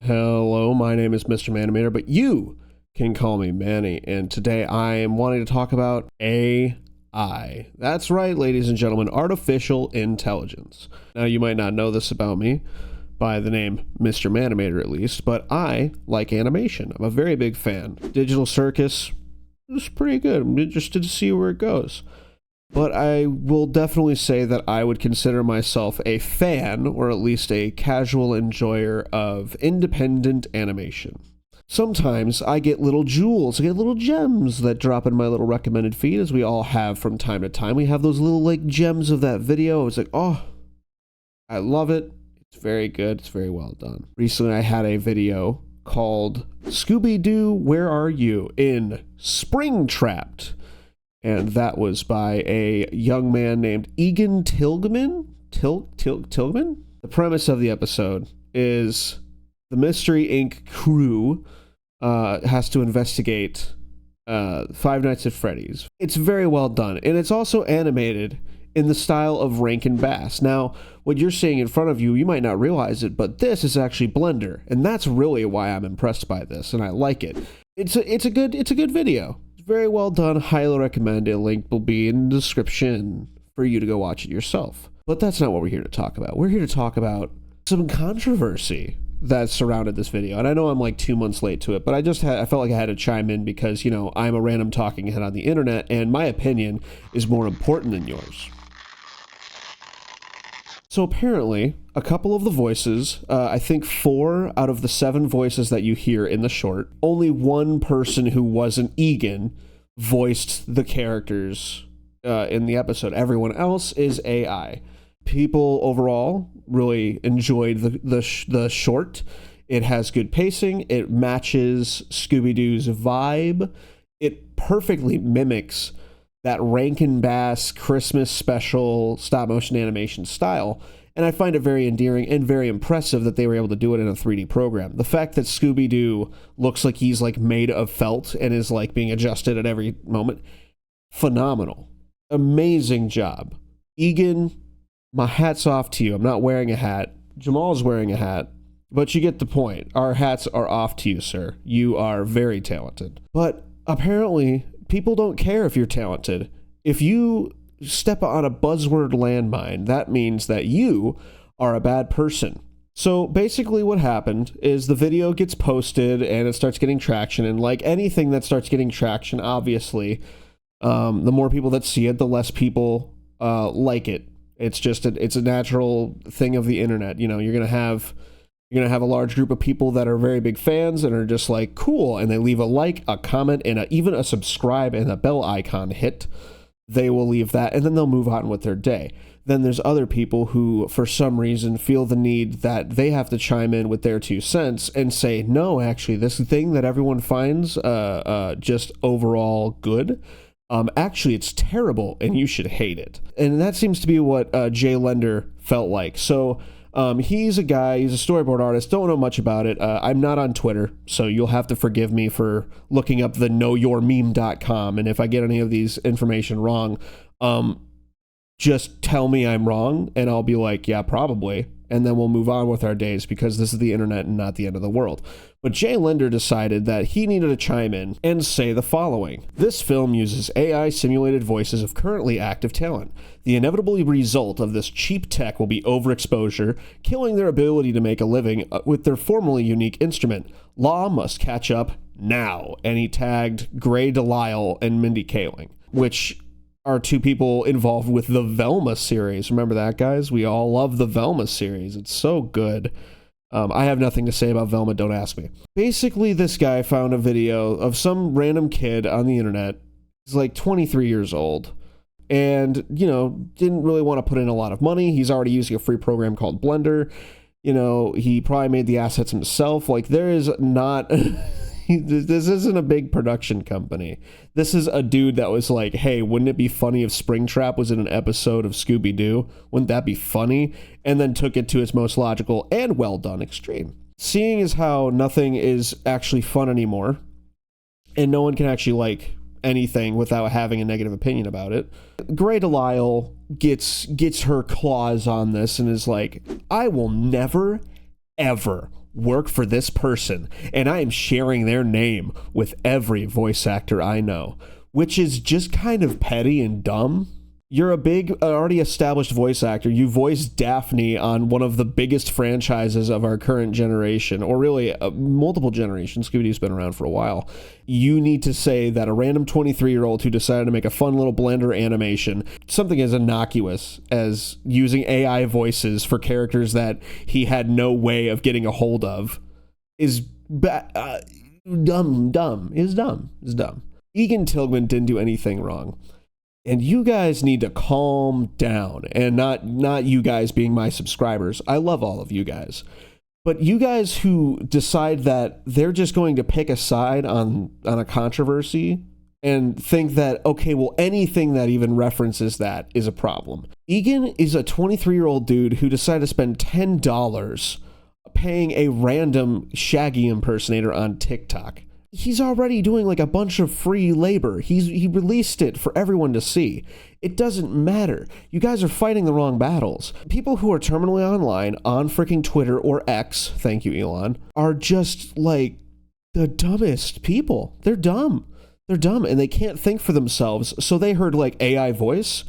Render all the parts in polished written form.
Hello, my name is Mr. Manimator, but you can call me Manny, and today I am wanting to talk about AI. That's right, ladies and gentlemen, artificial intelligence. Now, you might not know this about me by the name Mr. Manimator at least, but I like animation. I'm a very big fan. Digital Circus is pretty good. I'm interested to see where it goes. But I will definitely say that I would consider myself a fan, or at least a casual enjoyer of independent animation. Sometimes I get little jewels, I get little gems that drop in my little recommended feed, as we all have from time to time. We have those little gems of that video. It's like, oh, I love it. It's very good. It's very well done. Recently I had a video called Scooby-Doo, Where Are You? In Springtrapped. And that was by a young man named Egan Tilghman. Tilghman? The premise of the episode is the Mystery Inc. crew has to investigate Five Nights at Freddy's. It's very well done, and it's also animated in the style of Rankin Bass. Now, what you're seeing in front of you, you might not realize it, but this is actually Blender, and that's really why I'm impressed by this, and I like it. It's a good video. Very well done. Highly recommend it. Link will be in the description for you to go watch it yourself. But that's not what we're here to talk about. We're here to talk about some controversy that surrounded this video. And I know I'm like 2 months late to it, but I felt like I had to chime in because, you know, I'm a random talking head on the internet and my opinion is more important than yours. So apparently, a couple of the voices, I think 4 out of the 7 voices that you hear in the short, only one person who wasn't Egan voiced the characters in the episode. Everyone else is AI. People overall really enjoyed the short. It has good pacing. It matches Scooby-Doo's vibe. It perfectly mimics that Rankin Bass Christmas special stop-motion animation style, and I find it very endearing and very impressive that they were able to do it in a 3D program. The fact that Scooby-Doo looks like he's like made of felt and is like being adjusted at every moment, phenomenal. Amazing job. Egan, my hat's off to you. I'm not wearing a hat. Jamal's wearing a hat, but you get the point. Our hats are off to you, sir. You are very talented. But apparently, people don't care if you're talented. If you step on a buzzword landmine, that means that you are a bad person. So basically what happened is the video gets posted and it starts getting traction, and like anything that starts getting traction, obviously, the more people that see it, the less people like it. It's just it's a natural thing of the internet. You know, you're gonna have a large group of people that are very big fans and are just like, cool, and they leave a like, a comment, and even a subscribe and a bell icon hit. They will leave that, and then they'll move on with their day. Then there's other people who, for some reason, feel the need that they have to chime in with their 2 cents and say, no, actually, this thing that everyone finds just overall good, actually, it's terrible, and you should hate it. And that seems to be what Jay Lender felt like. So he's a guy, he's a storyboard artist, don't know much about it. I'm not on Twitter, so you'll have to forgive me for looking up the knowyourmeme.com, and if I get any of these information wrong, just tell me I'm wrong, and I'll be like, yeah, probably, and then we'll move on with our days, because this is the internet and not the end of the world. But Jay Lender decided that he needed to chime in and say the following. This film uses AI simulated voices of currently active talent. The inevitable result of this cheap tech will be overexposure, killing their ability to make a living with their formerly unique instrument. Law must catch up now. And he tagged Gray Delisle and Mindy Kaling, which are 2 people involved with the Velma series. Remember that, guys? We all love the Velma series. It's so good. I have nothing to say about Velma, don't ask me. Basically, this guy found a video of some random kid on the internet. He's like 23 years old and, you know, didn't really want to put in a lot of money. He's already using a free program called Blender. You know, he probably made the assets himself. Like, there is not... This isn't a big production company. This is a dude that was like, hey, wouldn't it be funny if Springtrap was in an episode of Scooby-Doo? Wouldn't that be funny? And then took it to its most logical and well done extreme. Seeing as how nothing is actually fun anymore, and no one can actually like anything without having a negative opinion about it, Gray Delisle gets her claws on this and is like, I will never, ever work for this person, and I am sharing their name with every voice actor I know, which is just kind of petty and dumb. You're a big, already established voice actor. You voiced Daphne on one of the biggest franchises of our current generation, or really multiple generations. Scooby-Doo's been around for a while. You need to say that a random 23-year-old who decided to make a fun little Blender animation, something as innocuous as using AI voices for characters that he had no way of getting a hold of, is dumb. Is dumb. Egan Tilgman didn't do anything wrong. And you guys need to calm down, and not you guys being my subscribers. I love all of you guys. But you guys who decide that they're just going to pick a side on a controversy and think that, okay, well, anything that even references that is a problem. Egan is a 23-year-old dude who decided to spend $10 paying a random Shaggy impersonator on TikTok. He's already doing like a bunch of free labor. He released it for everyone to see. It doesn't matter. You guys are fighting the wrong battles. People who are terminally online on freaking Twitter or X, thank you, Elon, are just like the dumbest people. They're dumb. And they can't think for themselves. So they heard like AI voice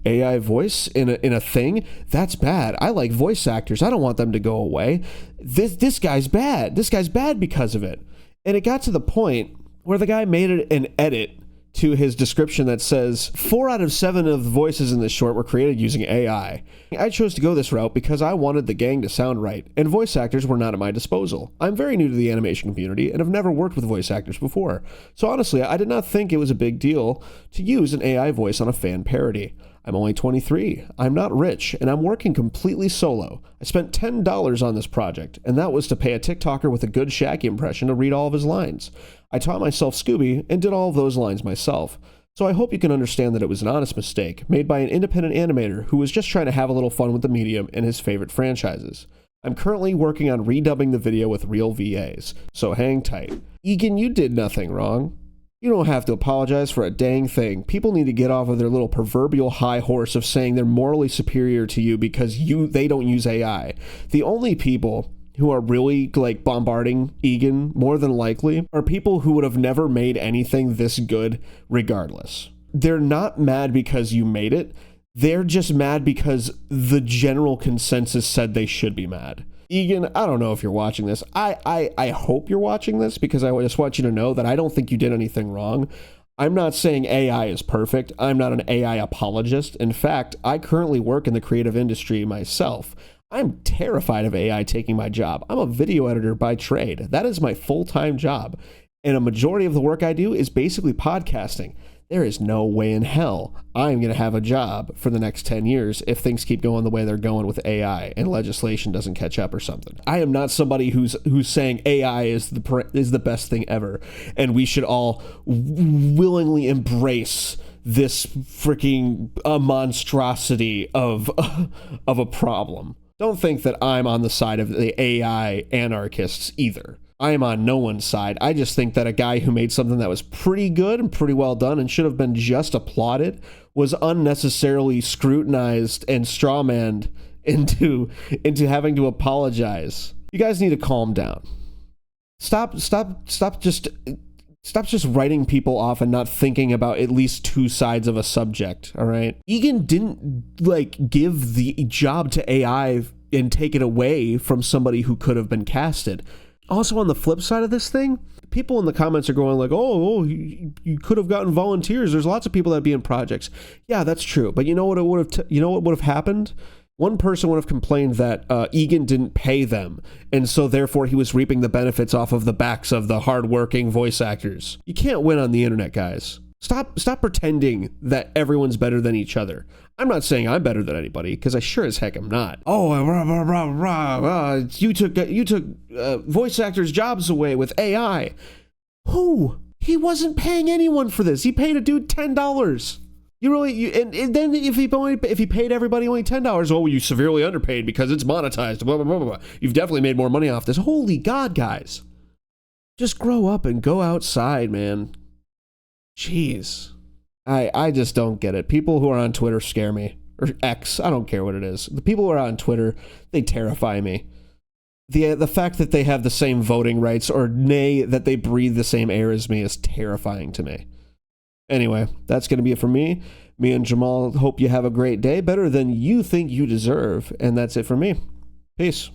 in a thing. That's bad. I like voice actors. I don't want them to go away. This guy's bad. This guy's bad because of it. And it got to the point where the guy made an edit to his description that says 4 out of 7 of the voices in this short were created using AI. I chose to go this route because I wanted the gang to sound right, and voice actors were not at my disposal. I'm very new to the animation community and have never worked with voice actors before, so honestly, I did not think it was a big deal to use an AI voice on a fan parody. I'm only 23, I'm not rich, and I'm working completely solo. I spent $10 on this project, and that was to pay a TikToker with a good Shaggy impression to read all of his lines. I taught myself Scooby and did all of those lines myself. So I hope you can understand that it was an honest mistake, made by an independent animator who was just trying to have a little fun with the medium and his favorite franchises. I'm currently working on redubbing the video with real VAs, so hang tight. Egan, you did nothing wrong. You don't have to apologize for a dang thing. People need to get off of their little proverbial high horse of saying they're morally superior to you because they don't use AI. The only people who are really like bombarding Egan, more than likely, are people who would have never made anything this good regardless. They're not mad because you made it. They're just mad because the general consensus said they should be mad. Egan, I don't know if you're watching this. I hope you're watching this because I just want you to know that I don't think you did anything wrong. I'm not saying AI is perfect. I'm not an AI apologist. In fact, I currently work in the creative industry myself. I'm terrified of AI taking my job. I'm a video editor by trade. That is my full-time job. And a majority of the work I do is basically podcasting. There is no way in hell I'm going to have a job for the next 10 years if things keep going the way they're going with AI and legislation doesn't catch up or something. I am not somebody who's saying AI is the best thing ever and we should all willingly embrace this freaking monstrosity of a problem. Don't think that I'm on the side of the AI anarchists either. I am on no one's side. I just think that a guy who made something that was pretty good and pretty well done and should have been just applauded was unnecessarily scrutinized and strawmanned into having to apologize. You guys need to calm down. Stop just writing people off and not thinking about at least 2 sides of a subject, all right? Egan didn't give the job to AI and take it away from somebody who could have been casted. Also, on the flip side of this thing, people in the comments are going like, you could have gotten volunteers. There's lots of people that'd be in projects. Yeah, that's true. But you know what would have happened? One person would have complained that Egan didn't pay them, and so therefore he was reaping the benefits off of the backs of the hardworking voice actors. You can't win on the internet, guys. Stop pretending that everyone's better than each other. I'm not saying I'm better than anybody, because I sure as heck am not. You took voice actors' jobs away with AI. Who? He wasn't paying anyone for this. He paid a dude $10. And then if he paid everybody only $10, oh, you severely underpaid because it's monetized. Blah, blah, blah, blah. You've definitely made more money off this. Holy God, guys. Just grow up and go outside, man. Jeez. I just don't get it. People who are on Twitter scare me. Or X, I don't care what it is. The people who are on Twitter, they terrify me. the fact that they have the same voting rights, or nay, that they breathe the same air as me, is terrifying to me. Anyway, that's going to be it for me. Me and Jamal hope you have a great day, better than you think you deserve, and that's it for me. Peace.